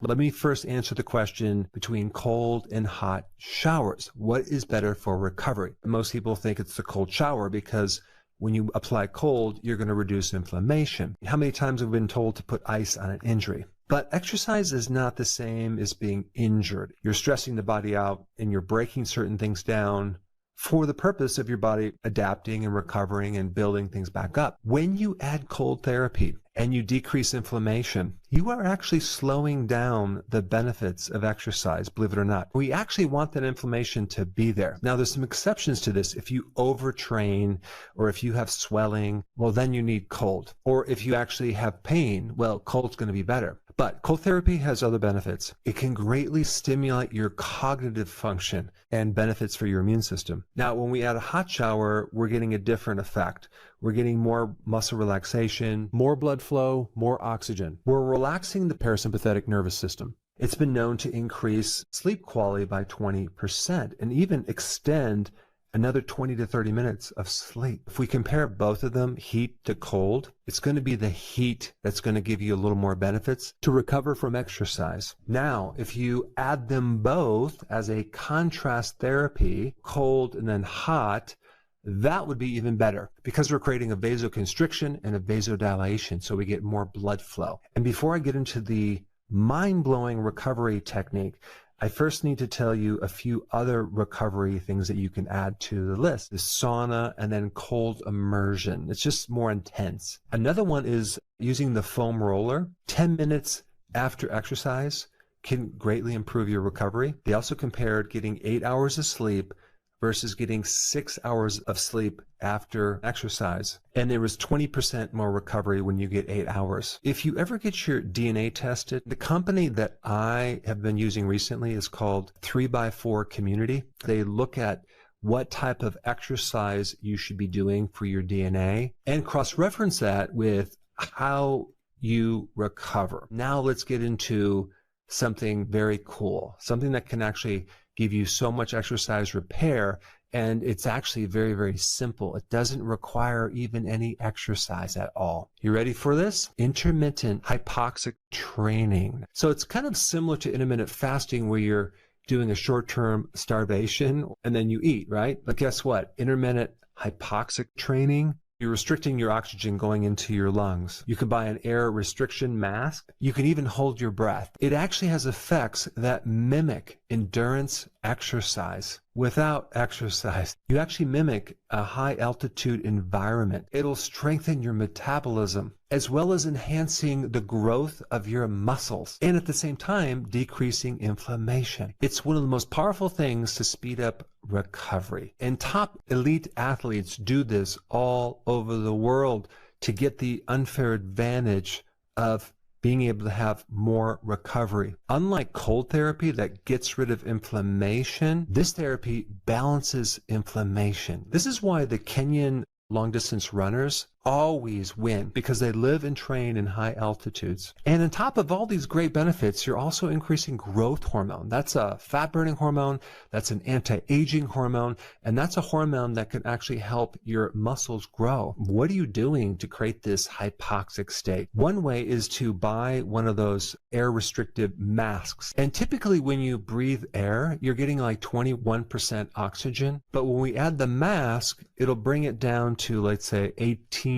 Let me first answer the question between cold and hot showers. What is better for recovery? Most people think it's the cold shower because when you apply cold, you're going to reduce inflammation. How many times have we been told to put ice on an injury? But exercise is not the same as being injured. You're stressing the body out and you're breaking certain things down for the purpose of your body adapting and recovering and building things back up. When you add cold therapy and you decrease inflammation, you are actually slowing down the benefits of exercise, believe it or not. We actually want that inflammation to be there. Now, there's some exceptions to this. If you overtrain or if you have swelling, well, then you need cold. Or if you actually have pain, well, cold's going to be better. But cold therapy has other benefits. It can greatly stimulate your cognitive function and benefits for your immune system. Now, when we add a hot shower, we're getting a different effect. We're getting more muscle relaxation, more blood flow, more oxygen. We're relaxing the parasympathetic nervous system. It's been known to increase sleep quality by 20% and even extend another 20 to 30 minutes of sleep. If we compare both of them, heat to cold, it's going to be the heat that's going to give you a little more benefits to recover from exercise. Now, if you add them both as a contrast therapy, cold and then hot, that would be even better because we're creating a vasoconstriction and a vasodilation, so we get more blood flow. And before I get into the mind-blowing recovery technique, I first need to tell you a few other recovery things that you can add to the list. The sauna and then cold immersion. It's just more intense. Another one is using the foam roller. 10 minutes after exercise can greatly improve your recovery. They also compared getting 8 hours of sleep versus getting 6 hours of sleep after exercise. And there was 20% more recovery when you get 8 hours. If you ever get your DNA tested, the company that I have been using recently is called 3x4 Community. They look at what type of exercise you should be doing for your DNA and cross-reference that with how you recover. Now let's get into something very cool, something that can actually give you so much exercise repair, and it's actually very, very simple. It doesn't require even any exercise at all. You ready for this? Intermittent hypoxic training. So it's kind of similar to intermittent fasting where you're doing a short-term starvation and then you eat, right? But guess what? Intermittent hypoxic training, you're restricting your oxygen going into your lungs. You can buy an air restriction mask. You can even hold your breath. It actually has effects that mimic endurance exercise without exercise. You actually mimic a high altitude environment. It'll strengthen your metabolism as well as enhancing the growth of your muscles and at the same time decreasing inflammation. It's one of the most powerful things to speed up recovery. And top elite athletes do this all over the world to get the unfair advantage of being able to have more recovery. Unlike cold therapy that gets rid of inflammation, this therapy balances inflammation. This is why the Kenyan long-distance runners always win, because they live and train in high altitudes. And on top of all these great benefits, you're also increasing growth hormone. That's a fat-burning hormone, that's an anti-aging hormone, and that's a hormone that can actually help your muscles grow. What are you doing to create this hypoxic state? One way is to buy one of those air-restricted masks. And typically when you breathe air, you're getting like 21% oxygen. But when we add the mask, it'll bring it down to, let's say, 18%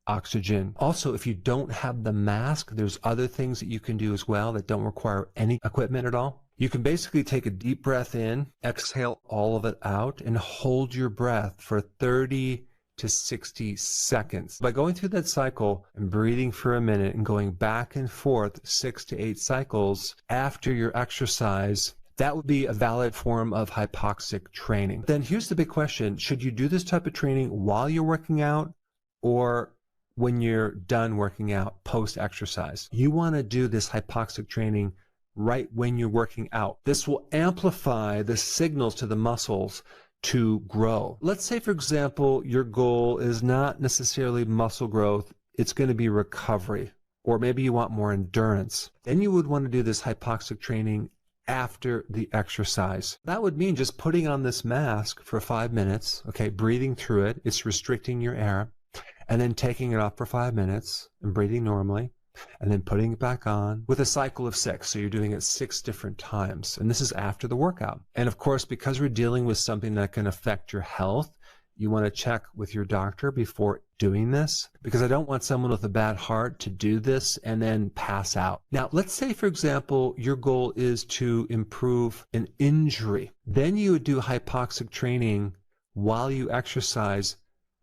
oxygen. Also, if you don't have the mask, there's other things that you can do as well that don't require any equipment at all. You can basically take a deep breath in, exhale all of it out, and hold your breath for 30 to 60 seconds. By going through that cycle and breathing for a minute and going back and forth 6 to 8 cycles after your exercise, that would be a valid form of hypoxic training. Then here's the big question. Should you do this type of training while you're working out or when you're done working out post-exercise? You want to do this hypoxic training right when you're working out. This will amplify the signals to the muscles to grow. Let's say, for example, your goal is not necessarily muscle growth. It's going to be recovery, or maybe you want more endurance. Then you would want to do this hypoxic training after the exercise. That would mean just putting on this mask for 5 minutes, okay, breathing through it. It's restricting your air, and then taking it off for 5 minutes and breathing normally, and then putting it back on with a cycle of 6. So you're doing it 6 different times. And this is after the workout. And of course, because we're dealing with something that can affect your health, you want to check with your doctor before doing this, because I don't want someone with a bad heart to do this and then pass out. Now, let's say, for example, your goal is to improve an injury. Then you would do hypoxic training while you exercise,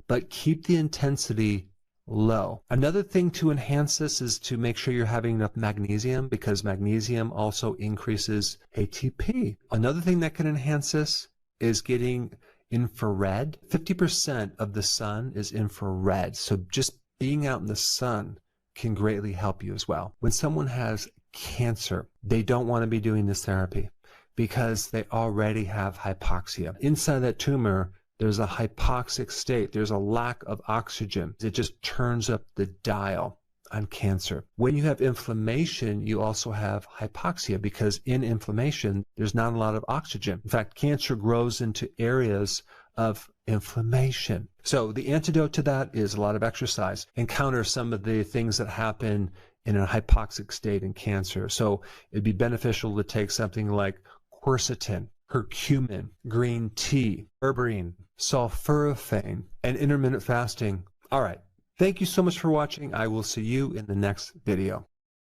but keep the intensity low. Another thing to enhance this is to make sure you're having enough magnesium, because magnesium also increases ATP. Another thing that can enhance this is getting infrared. 50% of the sun is infrared. So just being out in the sun can greatly help you as well. When someone has cancer, they don't want to be doing this therapy because they already have hypoxia. Inside that tumor, there's a hypoxic state. There's a lack of oxygen. It just turns up the dial on cancer. When you have inflammation, you also have hypoxia, because in inflammation, there's not a lot of oxygen. In fact, cancer grows into areas of inflammation. So the antidote to that is a lot of exercise and counter some of the things that happen in a hypoxic state in cancer. So it'd be beneficial to take something like quercetin, curcumin, green tea, berberine, sulforaphane, and intermittent fasting. All right. Thank you so much for watching. I will see you in the next video.